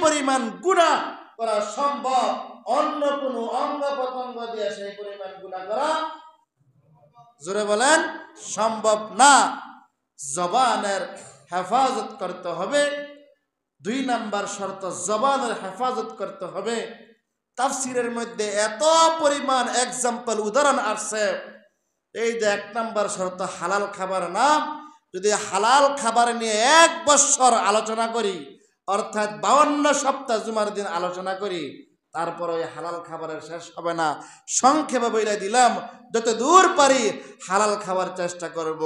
পরিমাণ গুনাহ করা সম্ভব, অন্য কোনো অঙ্গ প্রত্যঙ্গ দিয়ে সেই পরিমাণ গুনাহ করা জোরে বলেন সম্ভব না। জবানের হেফাজত করতে হবে। 2 নাম্বার শর্ত, জবানের হেফাজত করতে হবে। তাফসিরের মধ্যে এত পরিমাণ এক্সাম্পল উদাহরণ আসছে। এই যে 1 নাম্বার শর্ত হালাল খাবার না, যদি হালাল খাবার নিয়ে 1 বছর আলোচনা করি, অর্থাৎ 52 সপ্তাহ জুমার দিন আলোচনা করি, তারপর ওই হালাল খাবারের শেষ হবে না। সংক্ষেপে বলে দিলাম, যত দূর পারি হালাল খাবার চেষ্টা করব।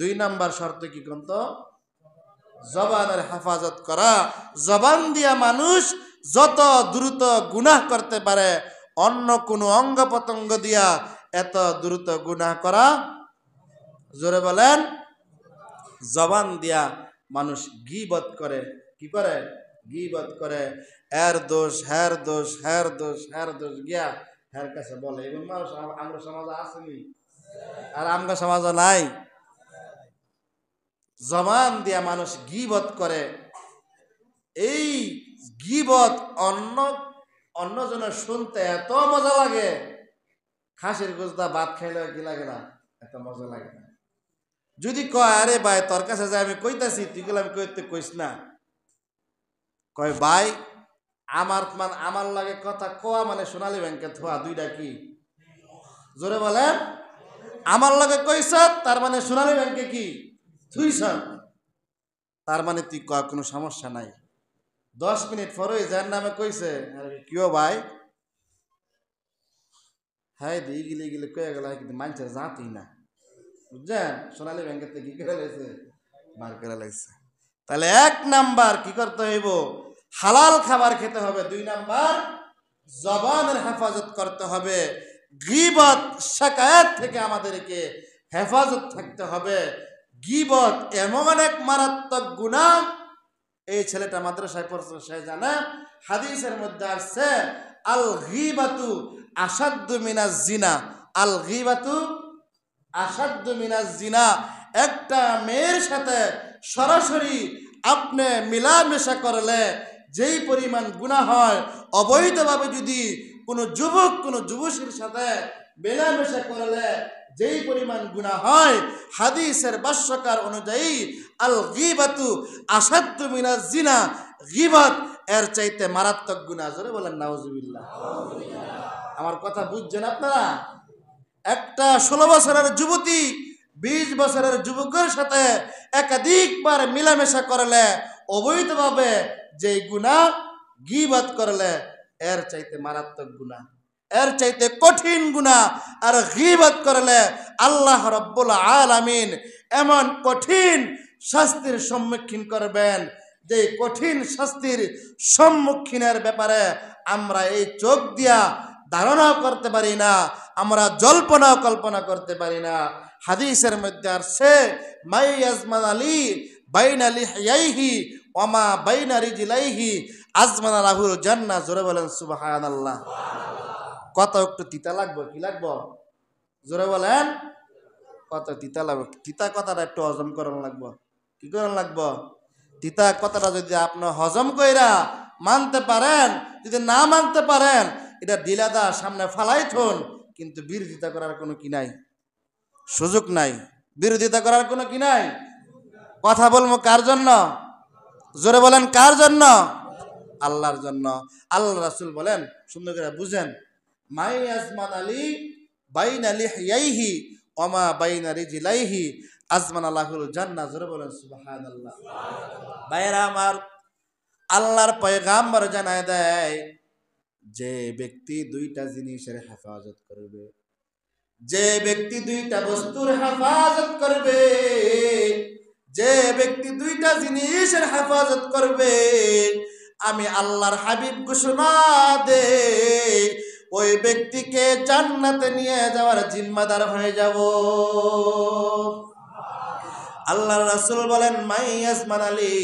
2 নাম্বার শর্ত কি কোন? জবানের হেফাজত করা। জবান দিয়া মানুষ যত দ্রুত গুনাহ করতে পারে, অন্য কোনো অঙ্গ প্রত্যঙ্গ দিয়া এত দ্রুত গুনাহ করা, জোরে বলেন, জবান দিয়া মানুষ গীবত করে। কি করে? গীবত করে। এর দোষ, হের দোষ, হের দোষ, হের দোষ গিয়া হের কাছে বলে। এবং মানুষ আমরা সমাজে আসেনি, আর আমরা সমাজে নাই। জবান দিয়া মানুষ গীবত করে। এই গীবত অন্যজনের শুনতে এত মজা লাগে, খাসির গোশদা ভাত খাইলে কি লাগে না? এত মজা লাগে না। যদি কয়, আরে ভাই তোর কাছে যে আমি কইতাছি, তুই গেলে আমি কইতে কইস না। কয় ভাই আমার লাগে কথা কোয়া মানে সোনালী ব্যাংকে থোয়া, দুইটা কি? জোরে বলেন। আমার লাগে কইস, তার মানে সোনালী ব্যাংকে কি থুইস, তার মানে তুই কয় কোনো সমস্যা নাই। 10 মিনিট পরে যার নামে কইছে, কিও ভাই, হ্যাঁ দিয়ে গিলে গিলে কয়ে গেল, কিন্তু মানছে জাতি না, বুঝছেন? সোনালী ব্যাংকের থেকে কি করে লাগছে, বার করে লাগছে। তাহলে 1 নাম্বার কি করতে হইব? হালাল খাবার খেতে হবে। 2 নাম্বার জবানের হেফাজত করতে হবে। গীবত শিকায়ত থেকে আমাদেরকে হেফাজত থাকতে হবে। গীবত এমন এক মারাত্মক গুনাহ, এই ছেলেটা মাদ্রাসায় পড়ছে, সে জানে। হাদিসের মধ্যে আসছে, আল গীবাতু আসাদ্দু মিনাজ জিনা। আল গীবাতু আসাদ্দু মিনাজ জিনা। একটা মেয়ের সাথে সরাসরি আপনি মিলামেশা করলে যেই পরিমাণ গুনাহ হয়, অবৈধভাবে যদি কোনো যুবক কোনো যুবতীর সাথে মেলামেশা করলে যেই পরিমাণ গুনাহ হয়, হাদিসের ভাষ্যকার অনুযায়ী আল গীবাতু আসাদ্দু মিনাজ জিনা, গীবত এর চাইতে মারাত্মক গুনাহ। জোরে বলেন নাউজুবিল্লাহ। আমার কথা বুঝছেন আপনারা? একটা 16 বছরের যুবতী 20 বছরের যুবকের সাথে একাধিকবার মিলামেশা করলে, অবৈধভাবে যে গুনাহ, গীবত করলে এর চাইতে মারাত্মক গুনাহ, এর চাইতে কঠিন গুনাহ। আর গীবত করলে আল্লাহ রাব্বুল আলামিন এমন কঠিন শাস্তির সম্মুখীন করবেন, যে কঠিন শাস্তির সম্মুখীনের ব্যাপারে আমরা এই চোখ দিয়া ধারণাও করতে পারি না, আমরা জল্পনাও কল্পনা করতে পারি না। হাদিসের মধ্যে আসছে, মাই আজমান আলী বাইনা লিহইহি ওয়া মা বাইনা রিজলাইহি আজমান লাহুল জান্নাহ। জোরে বলেন সুবহানাল্লাহ। কত একটু তিতা লাগবে, কি লাগবে? জোরে বলেন, কত তিতা লাগবে? তিতা কথাটা একটু হজম করানো লাগবে। কি করানো লাগবে? তিতা কথাটা যদি আপনি হজম কইরা মানতে পারেন, যদি না মানতে পারেন, এটা ডিলাদা সামনে ফালাই থন, কিন্তু বিরোধিতা করার কোনো কি নাই, সুযোগ নাই। বিরোধিতা করার কোনো কি নাই। কথা বলবো কার জন্য? জোরে বলেন কার জন্য? আল্লাহর জন্য। আল্লাহ রাসূল বলেন, সুন্দর করে বুঝেন, মাই আজমান আলী বাইনা লিহইহি ওয়া মা বাইনা রিজলাইহি আজমান লাহুল জান্নাহ। জোরে বলেন সুবহানাল্লাহ। ভাইরা আমার, আল্লাহর পয়গাম্বর জানায় দেয়, যে ব্যক্তি 2টা জিনিসের হেফাজত করবে, যে ব্যক্তি 2টা বস্তুর হেফাজত করবে, যে ব্যক্তি 2টা জিনিসের হেফাজত করবে, আমি আল্লাহর হাবিব ঘোষণা দে, ওই ব্যক্তিকে জান্নাতে নিয়ে যাওয়ার জিম্মাদার হয়ে যাব। আল্লাহর রাসূল বলেন, মাই আজমান আলী